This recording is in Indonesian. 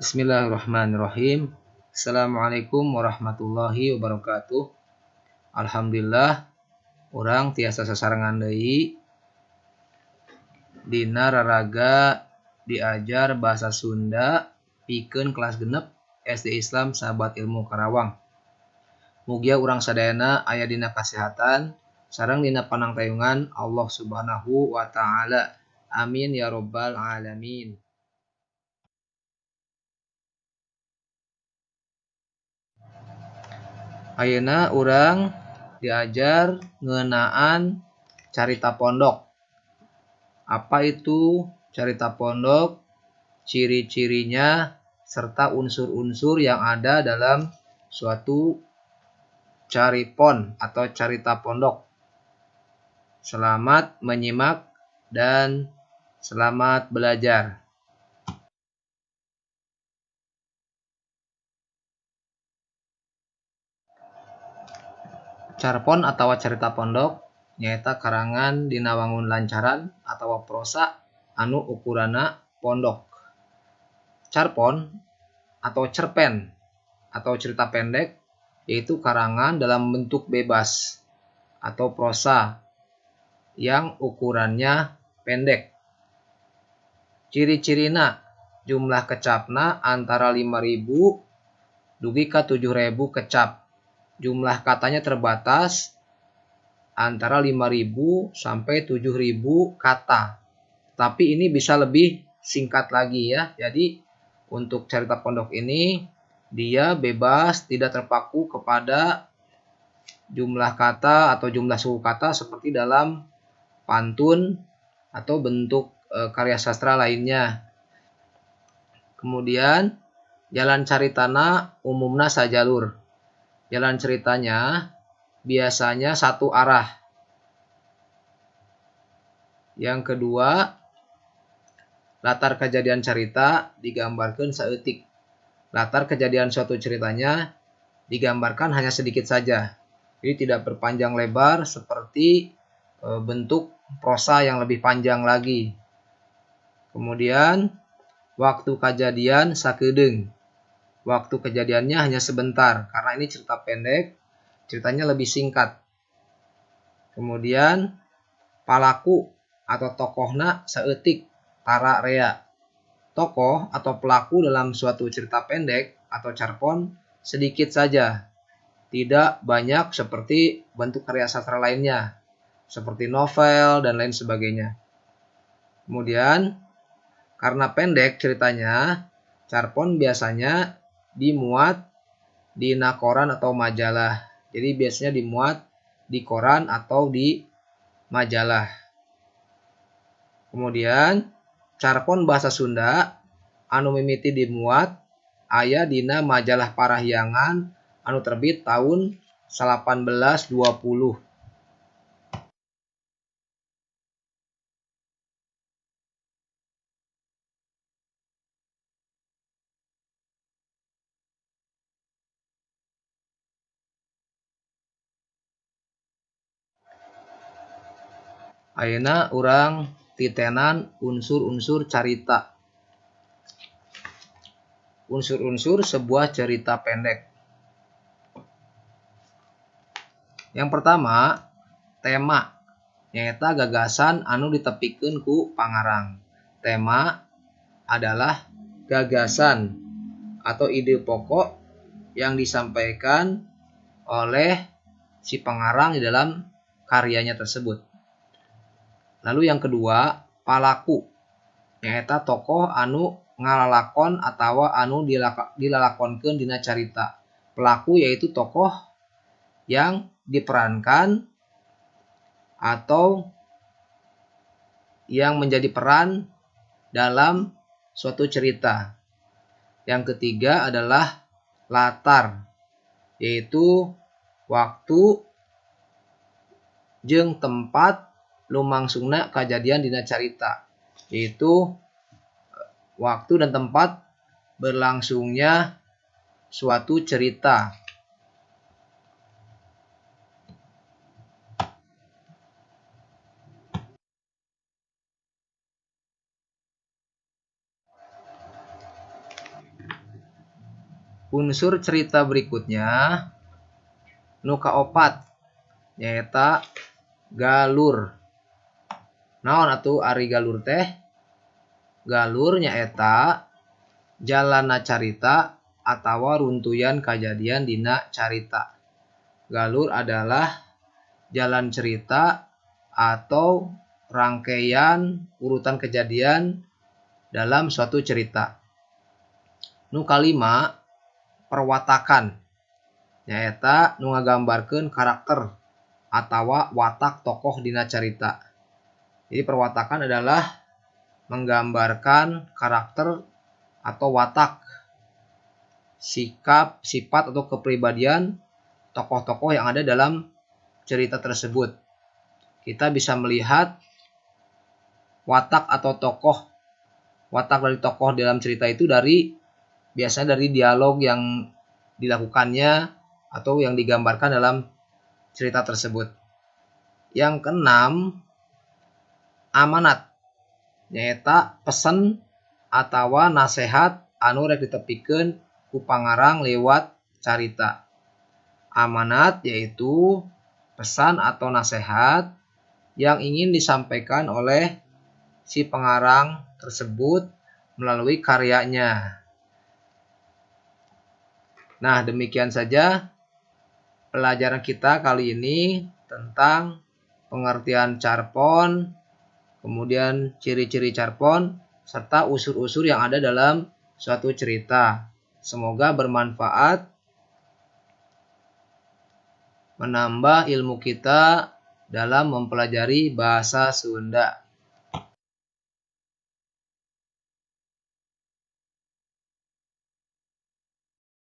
Bismillahirrahmanirrahim. Assalamualaikum warahmatullahi wabarakatuh. Alhamdulillah, urang tiasa sasarangan deui dina raraga diajar bahasa Sunda pikeun kelas genep SD Islam Sahabat Ilmu Karawang. Mugia urang sadayana aya dina kasehatan sareng dina panangtayungan Allah Subhanahu wa taala. Amin ya rabbal alamin. Ayeuna urang diajar ngeunaan carita pondok. Apa itu carita pondok? Ciri-cirinya serta unsur-unsur yang ada dalam suatu caripon atau carita pondok. Selamat menyimak dan selamat belajar. Carpon atau carita pondok nyaeta karangan dina wangun lancaran atau prosa anu ukurana pondok. Carpon atau cerpen atau cerita pendek yaitu karangan dalam bentuk bebas atau prosa yang ukurannya pendek. Ciri-cirina jumlah kecapna antara 5.000 dugi ka 7.000 kecap. Jumlah katanya terbatas antara 5.000 sampai 7.000 kata. Tapi ini bisa lebih singkat lagi ya. Jadi untuk cerita pondok ini dia bebas, tidak terpaku kepada jumlah kata atau jumlah suku kata seperti dalam pantun atau bentuk karya sastra lainnya. Kemudian jalan caritana umumna sajalur. Jalan ceritanya biasanya satu arah. Yang kedua, latar kejadian cerita digambarkan saeutik. Latar kejadian suatu ceritanya digambarkan hanya sedikit saja. Jadi tidak berpanjang lebar seperti bentuk prosa yang lebih panjang lagi. Kemudian, waktu kejadian sakedeung. Waktu kejadiannya hanya sebentar, karena ini cerita pendek, ceritanya lebih singkat. Kemudian, palaku atau tokohna saeutik, tara rea. Tokoh atau pelaku dalam suatu cerita pendek atau carpon sedikit saja, tidak banyak seperti bentuk karya sastra lainnya, seperti novel dan lain sebagainya. Kemudian, karena pendek ceritanya, carpon biasanya dimuat di koran atau majalah. Jadi biasanya dimuat di koran atau di majalah. Kemudian carpon bahasa Sunda anu mimiti dimuat aya dina majalah Parahyangan anu terbit tahun 1820. Ayeuna urang titenan unsur-unsur carita. Unsur-unsur sebuah cerita pendek. Yang pertama, tema. Nyaeta gagasan anu ditepikeun ku pangarang. Tema adalah gagasan atau ide pokok yang disampaikan oleh si pengarang di dalam karyanya tersebut. Lalu yang kedua, palaku. Nyaeta tokoh anu ngalalakon atawa anu dilalakonkeun dina carita. Pelaku yaitu tokoh yang diperankan atau yang menjadi peran dalam suatu cerita. Yang ketiga adalah latar, yaitu waktu jeung tempat lumangsungna kejadian dina carita, yaitu waktu dan tempat berlangsungnya suatu cerita. Unsur cerita berikutnya nu kaopat nyaeta galur. Naon atuh ari galur teh? Galur nyaeta jalanna carita atawa runtuyan kajadian dina carita. Galur adalah jalan cerita atau rangkaian urutan kejadian dalam suatu cerita. Nu kalima, perwatakan nyaeta nu ngagambarkeun karakter atawa watak tokoh dina carita. Jadi perwatakan adalah menggambarkan karakter atau watak, sikap, sifat atau kepribadian tokoh-tokoh yang ada dalam cerita tersebut. Kita bisa melihat watak atau watak dari tokoh dalam cerita itu biasanya dari dialog yang dilakukannya atau yang digambarkan dalam cerita tersebut. Yang keenam, amanat nyaeta pesan atawa nasehat anu rek ditepikeun ku pangarang lewat carita. Amanat yaitu pesan atau nasihat yang ingin disampaikan oleh si pengarang tersebut melalui karyanya. Nah, demikian saja pelajaran kita kali ini tentang pengertian carpon, kemudian ciri-ciri carpon, serta unsur-unsur yang ada dalam suatu cerita. Semoga bermanfaat, menambah ilmu kita dalam mempelajari bahasa Sunda.